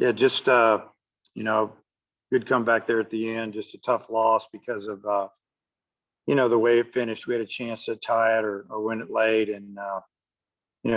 Yeah, just you know, good comeback there at the end. Just a tough loss because of the way it finished. We had a chance to tie it or win it late, and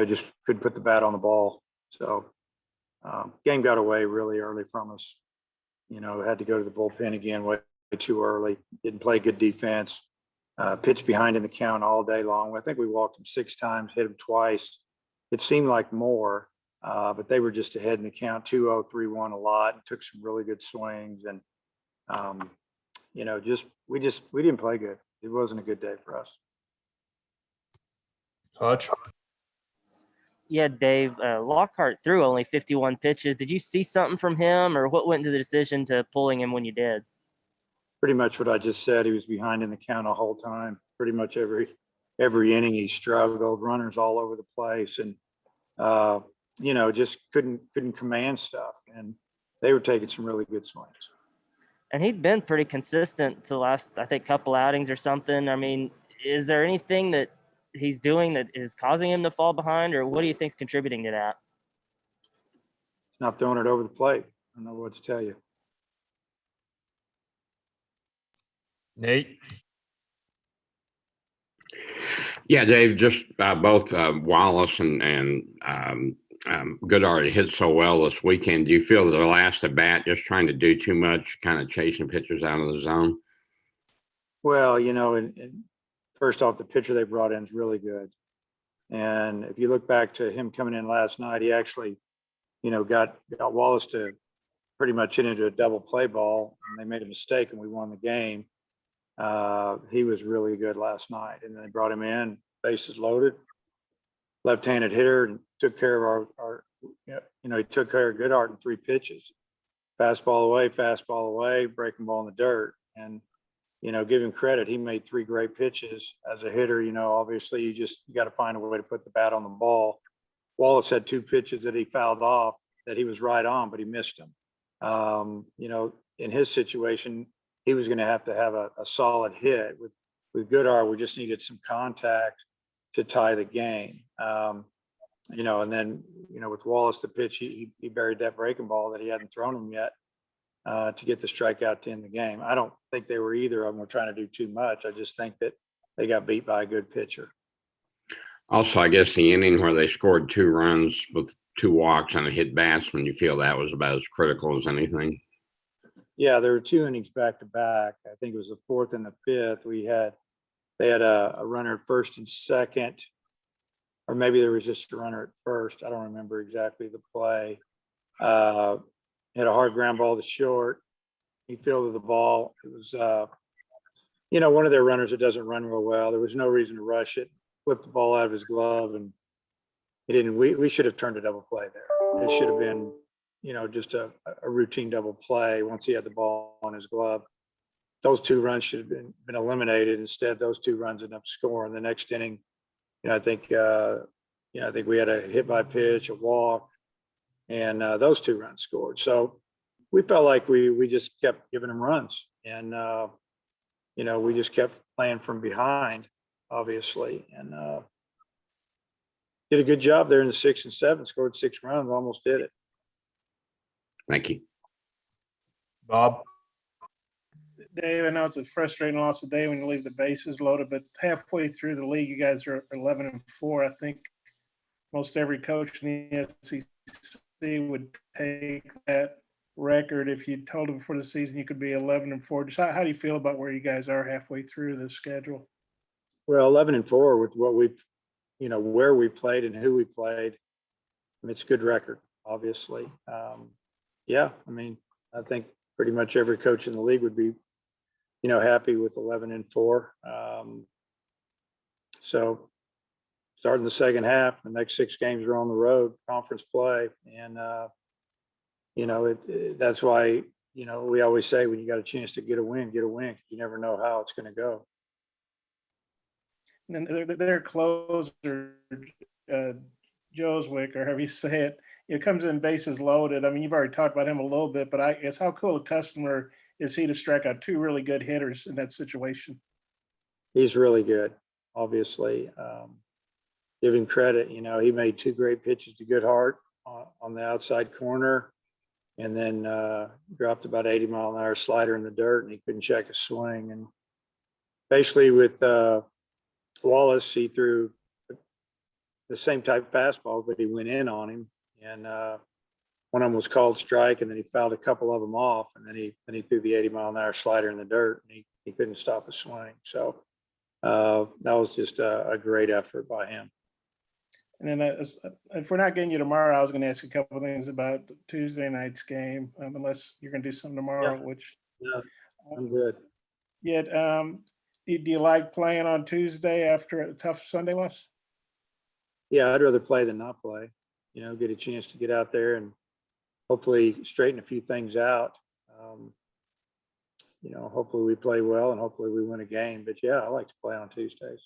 just couldn't put the bat on the ball. So game got away really early from us. Had to go to the bullpen again way too early. Didn't play good defense. Pitched behind in the count all day long. I think we walked him 6 times, hit him twice. It seemed like more, but they were just ahead in the count, 2-0, 3-1 a lot, and took some really good swings. And we didn't play good. It wasn't a good day for us. Hutch. Yeah, Dave, Lockhart threw only 51 pitches. Did you see something from him, or what went into the decision to pulling him when you did? Pretty much what I just said. He was behind in the count the whole time. Pretty much every inning he struggled, runners all over the place, and just couldn't command stuff. And they were taking some really good swings. And he'd been pretty consistent to the last, I think, couple outings or something. I mean, is there anything that he's doing that is causing him to fall behind, or what do you think's contributing to that? Not throwing it over the plate. I don't know what to tell you. Nate. Yeah, Dave, just both Wallace and Goodart hit so well this weekend. Do you feel that the last at bat just trying to do too much, kind of chasing pitchers out of the zone? Well, and first off, the pitcher they brought in is really good. And if you look back to him coming in last night, he actually, got Wallace to pretty much hit into a double play ball, and they made a mistake and we won the game. He was really good last night, and then they brought him in, bases loaded, left-handed hitter, and took care of he took care of Goodart in 3 pitches, fastball away, breaking ball in the dirt. And, give him credit. He made 3 great pitches as a hitter. Obviously you got to find a way to put the bat on the ball. Wallace had 2 pitches that he fouled off that he was right on, but he missed them. In his situation, he was going to have a solid hit. With Goodart, we just needed some contact to tie the game. And then, with Wallace, the pitch, he buried that breaking ball that he hadn't thrown him yet to get the strikeout to end the game. I don't think they were either of them were trying to do too much. I just think that they got beat by a good pitcher. Also, I guess the inning where they scored 2 runs with 2 walks and a hit batsman, you feel that was about as critical as anything? Yeah, there were 2 innings back to back. I think it was the 4th and the 5th. They had a runner at first and second, or maybe there was just a runner at first. I don't remember exactly the play. Had a hard ground ball to short. He fielded the ball. It was, one of their runners that doesn't run real well. There was no reason to rush it. Flipped the ball out of his glove, and he didn't. We should have turned a double play there. It should have been, just a routine double play once he had the ball on his glove. Those 2 runs should have been eliminated. Instead, those 2 runs ended up scoring. The next inning, I think we had a hit by pitch, a walk, and those 2 runs scored. So we felt like we just kept giving them runs, and we just kept playing from behind, obviously, and did a good job there in the 6th and 7th. Scored 6 runs, almost did it. Thank you. Bob. Dave, I know it's a frustrating loss today when you leave the bases loaded, but halfway through the league, you guys are 11-4. I think most every coach in the SEC would take that record if you told them before the season you could be 11-4. Just how do you feel about where you guys are halfway through the schedule? Well, 11-4 with what we've, where we played and who we played. I mean, it's a good record, obviously. I think pretty much every coach in the league would be, happy with 11-4. So starting the second half, the next 6 games are on the road, conference play. And, that's why, we always say when you got a chance to get a win, because you never know how it's going to go. And then their closer, Joswick, or however you say it, comes in bases loaded. I mean, you've already talked about him a little bit, but I guess how cool a customer is he to strike out 2 really good hitters in that situation? He's really good, obviously. Give him credit. He made 2 great pitches to Goodart on the outside corner. and then dropped about 80-mile-an-hour slider in the dirt, and he couldn't check his swing. And basically with Wallace, he threw the same type of fastball, but he went in on him, and one of them was called strike, and then he fouled a couple of them off, and then he threw the 80-mile-an-hour slider in the dirt, and he couldn't stop his swing. So that was just a great effort by him. And then if we're not getting you tomorrow, I was going to ask a couple of things about Tuesday night's game, unless you're going to do something tomorrow, which. Yeah, I'm good. Yet, do you like playing on Tuesday after a tough Sunday loss? Yeah, I'd rather play than not play. You know, get a chance to get out there and hopefully straighten a few things out. You know, hopefully we play well and hopefully we win a game. But yeah, I like to play on Tuesdays.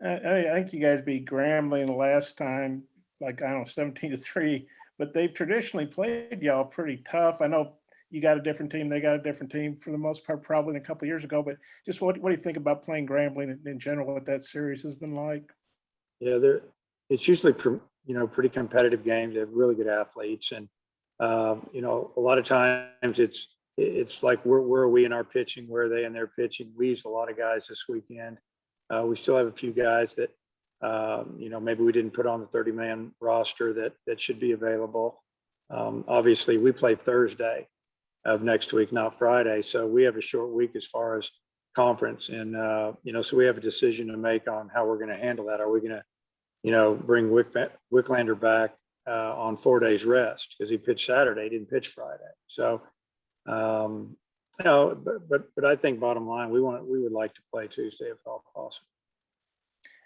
I think you guys beat Grambling the last time, like, I don't know, 17-3, but they've traditionally played y'all pretty tough. I know you got a different team. They got a different team for the most part, probably a couple of years ago, but just what do you think about playing Grambling in general, what that series has been like? Yeah, it's usually, you know, pretty competitive games. They have really good athletes. And, you know, a lot of times it's like, where are we in our pitching? Where are they in their pitching? We used a lot of guys this weekend. We still have a few guys that, you know, maybe we didn't put on the 30-man roster that should be available. Obviously, we play Thursday of next week, not Friday. So we have a short week as far as conference. And, you know, so we have a decision to make on how we're going to handle that. Are we going to, you know, bring Wicklander back on 4 days rest because he pitched Saturday, didn't pitch Friday. So, you know, but I think bottom line, we would like to play Tuesday if at all possible.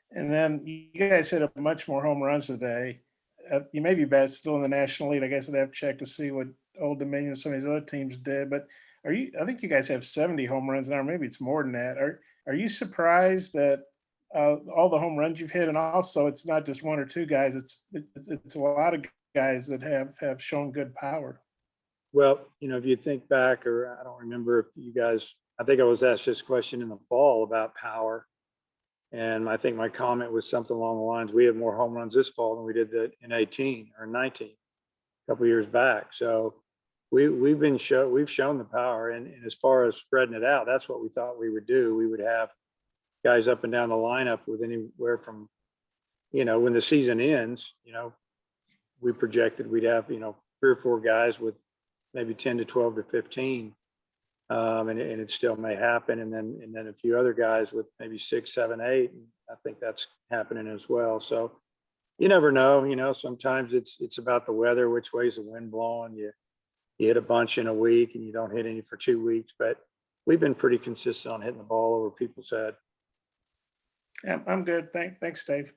And then you guys hit up much more home runs today. You may be bad still in the National League. I guess I'd have to check to see what Old Dominion and some of these other teams did. But I think you guys have 70 home runs now, or maybe it's more than that. Are you surprised that all the home runs you've hit, and also it's not just one or two guys, it's a lot of guys that have shown good power? Well, you know, if you think back, or I don't remember if you guys, I think I was asked this question in the fall about power. And I think my comment was something along the lines, we had more home runs this fall than we did in 18 or 19, a couple of years back. So we've shown the power. And as far as spreading it out, that's what we thought we would do. We would have guys up and down the lineup with anywhere from, you know, when the season ends, you know, we projected we'd have, you know, 3 or 4 guys with maybe 10 to 12 to 15. And it still may happen. And then a few other guys with maybe 6, 7, 8. And I think that's happening as well. So you never know, you know, sometimes it's about the weather, which way's the wind blowing. You hit a bunch in a week and you don't hit any for 2 weeks, but we've been pretty consistent on hitting the ball over people's head. Yeah, I'm good. Thanks, Dave.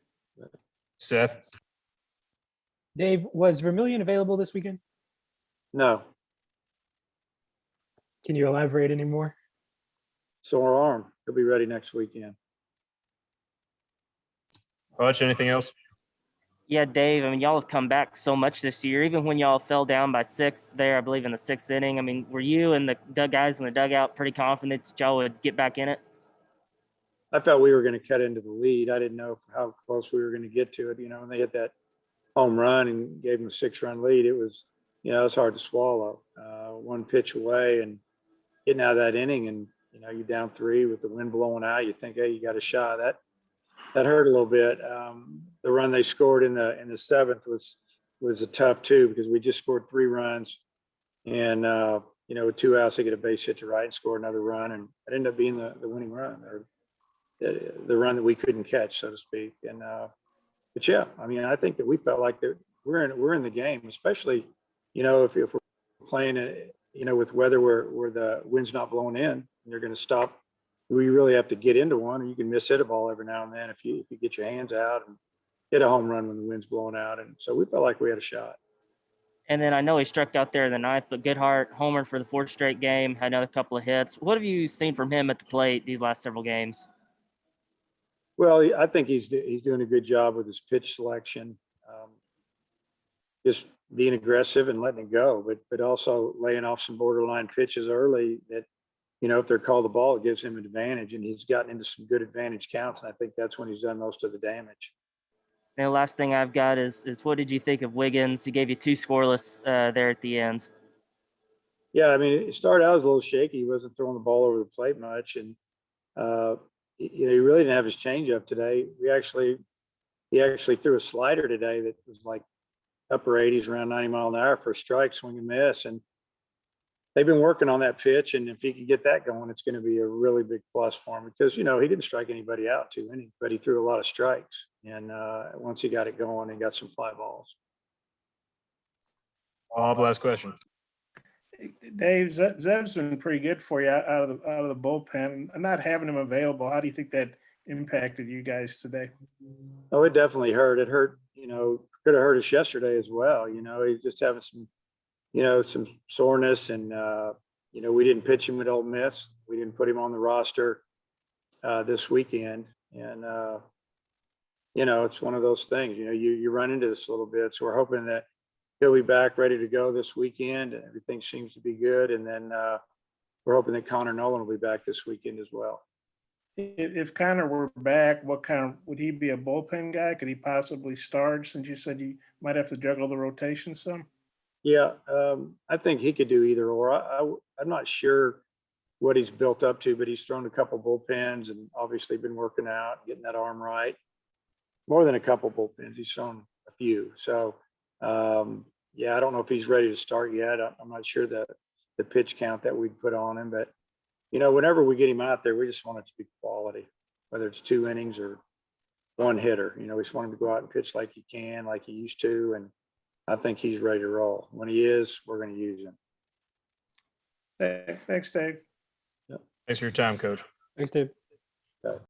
Seth, Dave, was Vermillion available this weekend? No, Can you elaborate anymore? sore arm. He'll be ready next weekend. Hutch, anything else? Yeah, Dave, I mean, y'all have come back so much this year, even when y'all fell down by 6 there, I believe in the 6th inning. I mean, were you and the guys in the dugout pretty confident that y'all would get back in it? I felt we were going to cut into the lead. I didn't know how close we were going to get to it. You know, when they hit that home run and gave them a 6-run lead, it was, you know, it's hard to swallow. One pitch away and getting out of that inning, and you know, you're down 3 with the wind blowing out. You think, hey, you got a shot. That hurt a little bit. The run they scored in the 7th was a tough too, because we just scored 3 runs, and you know, with 2 outs, they get a base hit to right and score another run, and it ended up being the winning run, or the run that we couldn't catch, so to speak. And but yeah, I mean, I think that we felt like that we're in the game, especially, you know, if we're playing you know, with weather where the wind's not blowing in and they're going to stop. We really have to get into one, and you can miss hit a ball every now and then if you get your hands out and hit a home run when the wind's blowing out. And so we felt like we had a shot. And then I know he struck out there in the 9th, but Goodhart homered for the 4th straight game, had another couple of hits. What have you seen from him at the plate these last several games? Well, I think he's doing a good job with his pitch selection, just being aggressive and letting it go, but also laying off some borderline pitches early that, you know, if they're called the ball, it gives him an advantage, and he's gotten into some good advantage counts. And I think that's when he's done most of the damage. And the last thing I've got is what did you think of Wiggins? He gave you 2 scoreless there at the end. Yeah, I mean, it started out as a little shaky. He wasn't throwing the ball over the plate much, and you know, he really didn't have his changeup today. He actually threw a slider today that was like upper 80s, around 90 mile an hour for a strike, swing and miss. And they've been working on that pitch, and if he can get that going, it's going to be a really big plus for him because, you know, he didn't strike anybody out too many, but he threw a lot of strikes. And once he got it going, he got some fly balls. Bob, last question. Dave, Zeb's been pretty good for you out of the bullpen. And not having him available, how do you think that impacted you guys today? Oh, it definitely hurt. It hurt, you know, could have hurt us yesterday as well. You know, he's just having some, you know, some soreness, and you know, we didn't pitch him at Ole Miss. We didn't put him on the roster this weekend, and you know, it's one of those things. You know, you run into this a little bit, so we're hoping that he'll be back ready to go this weekend, and everything seems to be good. And then we're hoping that Connor Nolan will be back this weekend as well. If Connor were back, what kind of, would he be a bullpen guy? Could he possibly start, since you said you might have to juggle the rotation some? Yeah, I think he could do either or. I'm not sure what he's built up to, but he's thrown a couple bullpens and obviously been working out, getting that arm right. More than a couple bullpens, he's thrown a few. So, yeah, I don't know if he's ready to start yet. I'm not sure the pitch count that we'd put on him, but you know, whenever we get him out there, we just want it to be quality, whether it's 2 innings or 1 hitter. You know, we just want him to go out and pitch like he can, like he used to. And I think he's ready to roll. When he is, we're going to use him. Thanks, Dave. Thanks for your time, Coach. Thanks, Dave.